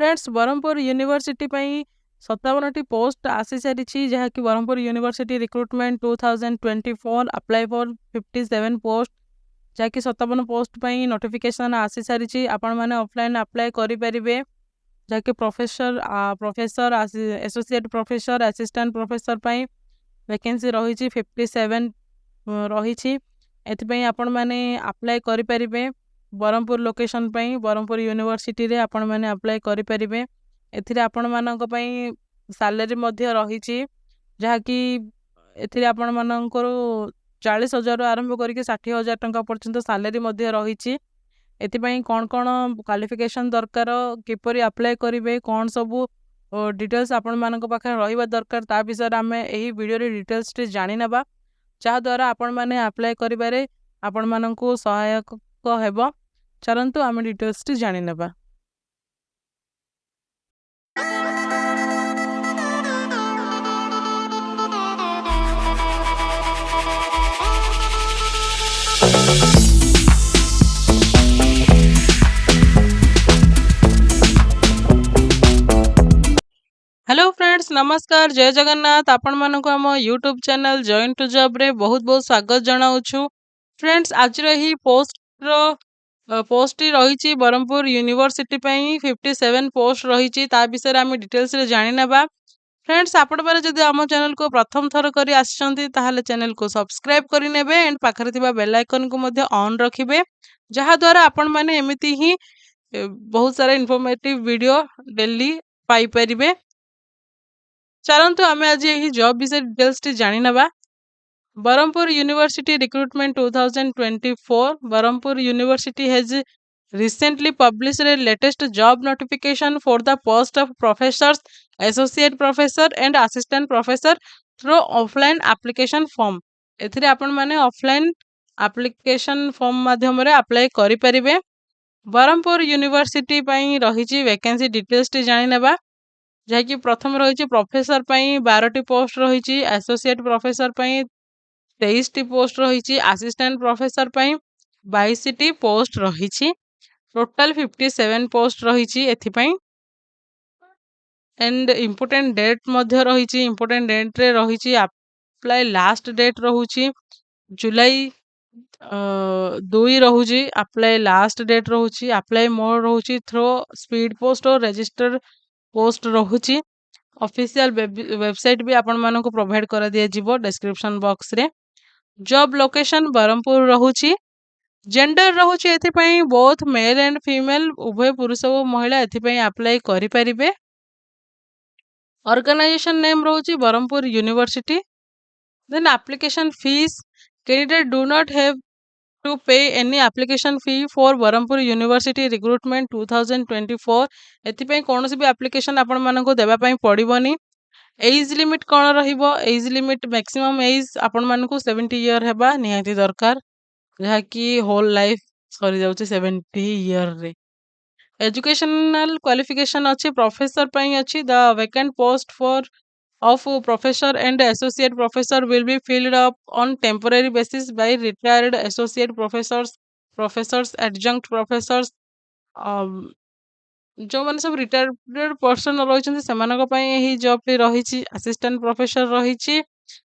Friends Brahmapur university 57टी post आसी सारी जहाँकि Brahmapur university recruitment 2024 apply for 57 post जहाँकि 57 पोस्ट नोटिफिकेशन आसी सारी आपण मैंने ऑफलाइन अप्लाई करें जहाँकि professor associate professor assistant professor vacancy रही 57 रही एथपाई आपण मैंने अप्लाई करें ब्रह्मपुर लोकेशन ब्रह्मपुर यूनिवर्सिटी रे आपण मैंने अप्लाई करें एथिरे आपण मानक पई सैलरी मध्य रही जहाँकि एथिरे आपण मानकर 40,000 आरंभ करके 60,000 टंका पर्यंत सैलरी मध्य रही एथिपाई कौन कौन क्वालिफिकेशन दरकार किपरि अप्लाई करेंगे कौन सबू डिटेल्स आपण मानक पाखे रहिबा दरकार ता विषय आमे एही वीडियो रे डिटेल्स टे जानि नेबा जहाँ द्वारा आपण माने अप्लाई करिबारे आपण मानकु सहायक हेबो। चलंतु आमे डिटेल्स टे जानि नेबा। हेलो फ्रेंड्स नमस्कार जय जगन्नाथ आपण मानक आम YouTube channel join to job रे बहुत बहुत स्वागत जनाऊँ। फ्रेंड्स आज ही पोस्ट रही ब्रह्मपुर यूनिवर्सिटी 57 पोस्ट रही विषय आम डिटेल्स रे जानि नेबा। फ्रेंड्स आपण बारे जदि आम चैनल को प्रथम थर करी आछंती ताहाले चैनल को सब्सक्राइब करि नेबे एंड पाखरे थिबा बेल आइकन को मध्य ऑन रखिबे जहाँ द्वारा आपण माने एमिति ही बहुत सारा इन्फॉर्मेटिव वीडियो डेली पाई परिबे। चलंतु आमे आज यही जॉब विषय डिटेल्स टी जानि नेबा। Brahmapur university recruitment 2024 Brahmapur university has recently published a latest job notification for the post of professors, associate professor and assistant professor through offline application form। एथिरे आपण माने ऑफलाइन एप्लिकेशन फॉर्म माध्यम रे अप्लाई करि परिबे। ब्रह्मपुर यूनिवर्सिटी पई रहिची वैकेंसी डिटेल्स टी जानि नेबा जहाँकि प्रथम रही प्रोफेसर 12टी पोस्ट रही एसोसिएट प्रोफेसर 23टी पोस्ट रही असिस्टेंट प्रोफेसर 22टी पोस्ट रही टोटल 57 पोस्ट रही एंड इम्पोर्टेंट डेट मध्य रही इम्पोर्टेंट डेट रे रही अप्लाई लास्ट डेट रोचे जुलाई 2 रोचे अप्लाई लास्ट डेट रोचे अप्लाई मोड रोचे थ्रो स्पीड पोस्ट और रजिस्टर पोस्ट रोचे ऑफिशियल वेबसाइट भी आपण मानको प्रोवाइड करा दिया जिवो डिस्क्रिप्शन बॉक्स रे। जॉब लोकेशन ब्रह्मपुर रोचे जेंडर रोचे एथि बोथ मेल एंड फीमेल उभय पुरुष और महिला एथि अप्लाई करि परिबे। ऑर्गेनाइजेशन नेम रोचे Brahmapur university. Then application fee candidate do not have to pay any application fee for Brahmapur university recruitment 2024 एथिपई कौन भी एप्लिकेशन आपण मानको देबा पई पड़िबोनी। एज लिमिट कौन रहिबो एज लिमिट मैक्सिमम एज आपण मानको 70 ईयर हेबा निहाती दरकार जहा कि होल लाइफ सरी जाउचे 70 ईयर रे। एजुकेशनल क्वालिफिकेशन अच्छी प्रोफेसर पई अच्छी the vacant post for of professor and associate professor will be filled up on temporary basis by retired associate professors adjunct professors जो मैंने सब रिटायर्ड पर्सन रही से जॉब पे रही असिस्टेंट प्रोफेसर रही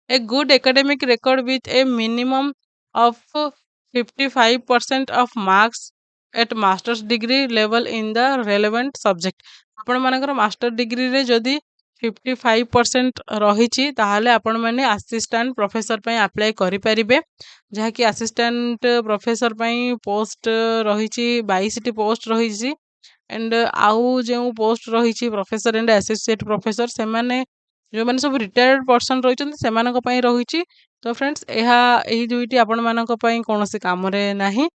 a good academic record with a minimum of 55% of marks at master's degree level in the relevant subject. आपण मानकर मास्टर डिग्री रे जदि 55% रही ताहले आपण माने असिस्टेंट प्रोफेसर पई अप्लाई करि परिबे जहा कि असिस्टेंट प्रोफेसर पई पोस्ट रही 22टी पोस्ट रही एंड आउ जो पोस्ट रही प्रोफेसर एंड एसोसिएट प्रोफेसर से माने जो माने सब रिटायर्ड पर्सन रही से मानक पई रही। तो फ्रेंड्स यही दुईटी आपण मानक पई कोनोसी काम रे नाही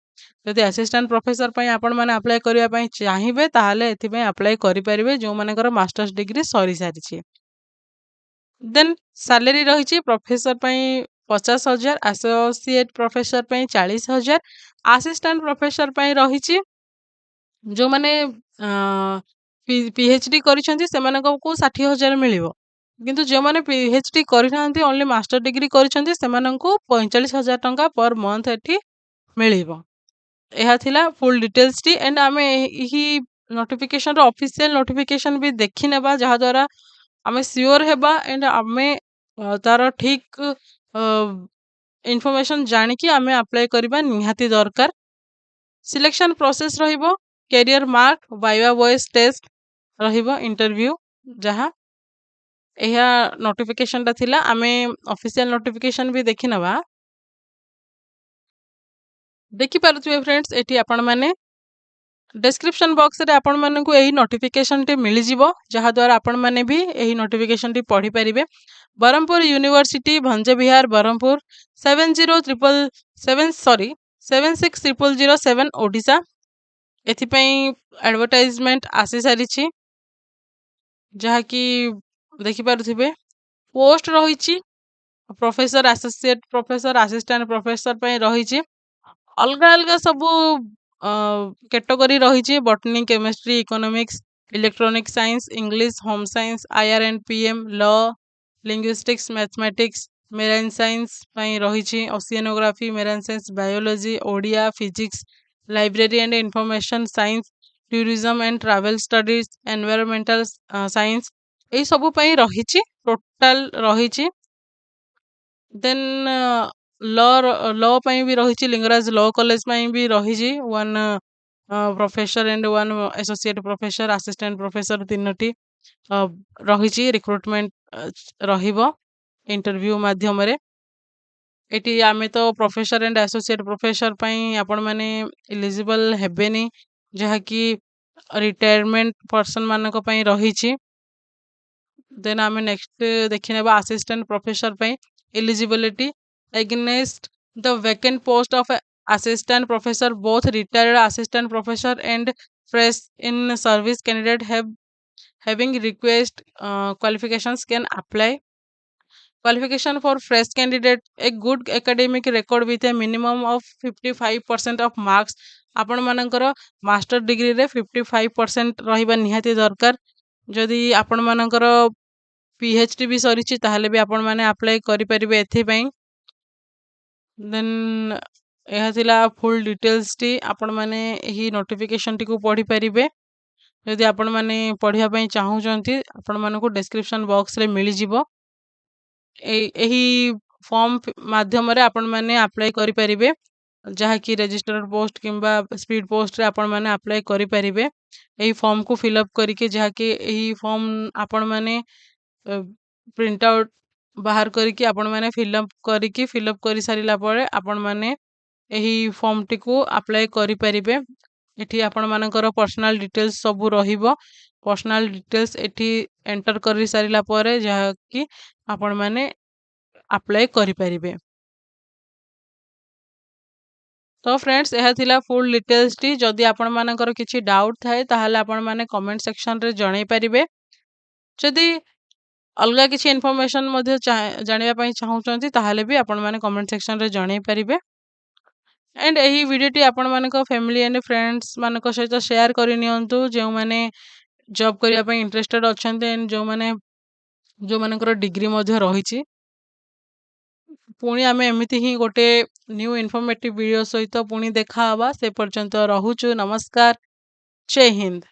जदि असिस्टेंट प्रोफेसर पई आपण माने अप्लाई करिया पई चाहिबे ताहले एथि पई अप्लाई करि परिबे जो मानकर मास्टर्स डिग्री सरी सारिछि। देन सैलरी रही प्रोफेसर पई 50,000 एसोसिएट प्रोफेसर पई 40,000 असिस्टेंट प्रोफेसर पई रही जो माने पीएचडी करिसेंती से मानको को 60,000 मिलिबो किंतु जो माने पीएचडी करिनांती ओनली मास्टर डिग्री करिसेंती से मानको 45,000 टंका पर मंथ एठी मिलिबो। यह थिला फुल डिटेल्स टी एंड आमे ही नोटिफिकेशन ऑफिशियल नोटिफिकेशन भी देखि नेबा जहा द्वारा आमे सियोर हेबा एंड आमे तार ठीक इन्फॉर्मेशन जानी कि आमे अप्लाई करबा निहाती दरकार। सिलेक्शन प्रोसेस रहिबो career mark viva voce test रहिबो इंटरव्यू जहा एहा नोटिफिकेशन ता थिला आमे ऑफिशियल नोटिफिकेशन भी देखि नेबा। देखि पारुथिबे फ्रेंड्स एठी आपण माने डिस्क्रिप्शन बॉक्स रे आपण मानकु एही नोटिफिकेशन टी मिली जिवो जहा द्वारा आपण माने भी एही नोटिफिकेशन टी पढ़ी परिबे। बरहमपुर यूनिवर्सिटी भंजे विहार बरहमपुर 760007 ओडिशा एथि पई एडवर्टाइजमेंट आसी सारिछि जहा कि देखि पारुथिबे। पोस्ट रहिछि professor associate professor assistant professor पई रहिछि अलगा अलगा सबू कैटेगरी रही botany chemistry economics electronic science English home science IR and PM law linguistics mathematics marine science रही oceanography marine science biology Odia physics library and information science tourism and travel studies environmental science यही सबू रही total रही। Then law law भी रही Lingaraj law college भी रही one professor and one associate professor assistant professor तीनोटी रही रिक्रुटमेंट रहिबो इंटरव्यू माध्यम रे। एटी आमे तो प्रोफेसर एंड एसोसिएट प्रोफेसर पई आपण माने एलिजिबल हेबेनी जहा कि रिटायरमेंट पर्सन मानक पई रही। देन आमे नेक्स्ट देखिनेबा असिस्टेंट प्रोफेसर पई eligibility against the vacant post of assistant professor both retired assistant professor and fresh in service candidate having request qualifications can apply. Qualification for fresh candidate a good academic record with a minimum of 55% of marks आपण मानकर master degree रे 55% रहिबा निहाती दरकार। जदि आपण मानकर PhD भी सरीछि ताहले भी आपण माने अप्लाई करि परिबे एथि पई। देन यह थिला फुल डिटेल्स टी आपण माने एही नोटिफिकेशन टी को पढ़ी परिबे। यदि आपण माने पढ़िया पई चाहू जंती आपण मानको डिस्क्रिप्शन बॉक्स रे मिली जिवो एही फॉर्म माध्यम रे आपण माने अप्लाई करि परिबे जहा कि रजिस्टर्ड पोस्ट किंबा स्पीड पोस्ट रे आपण माने अप्लाई करि परिबे। एही फॉर्म को फिल अप करिके जहा कि एही फॉर्म आपण माने प्रिंट आउट बाहर करिके आपण माने फिल अप करि सारिला परे आपण माने एही फॉर्म टी को अप्लाई करि परिबे। एठी आपण मानकर पर्सनल डिटेल्स सब रहिबो पर्सनल डिटेल्स एठी एंटर करि सारिला परे जहा कि आपण माने अप्लाई करि परिबे। तो फ्रेंड्स यह थिला फुल डिटेल्स टी जदि आपण मानकर किछि डाउट थाए ताहाले आपण माने कमेंट सेक्शन रे जणाई परिबे। जदि अलगा किछि इन्फॉर्मेशन मध्ये जानिबा पई चाहउचंती ताहाले भी आपण माने कमेंट सेक्शन रे जणाई परिबे। एंड एही वीडियो टी आपण मानको फैमिली एंड फ्रेंड्स मानको सहित शेयर करि नियंतु जे माने जॉब करिया पई इंटरेस्टेड अछंते एंड जो मानकर डिग्री मध्ये रहिछि। पुणी आमे एमिति ही गोटे न्यू इन्फॉर्मेटिव वीडियो सहित पुणी देखा हवा से पर्यंत रहुछु नमस्कार जय हिंद।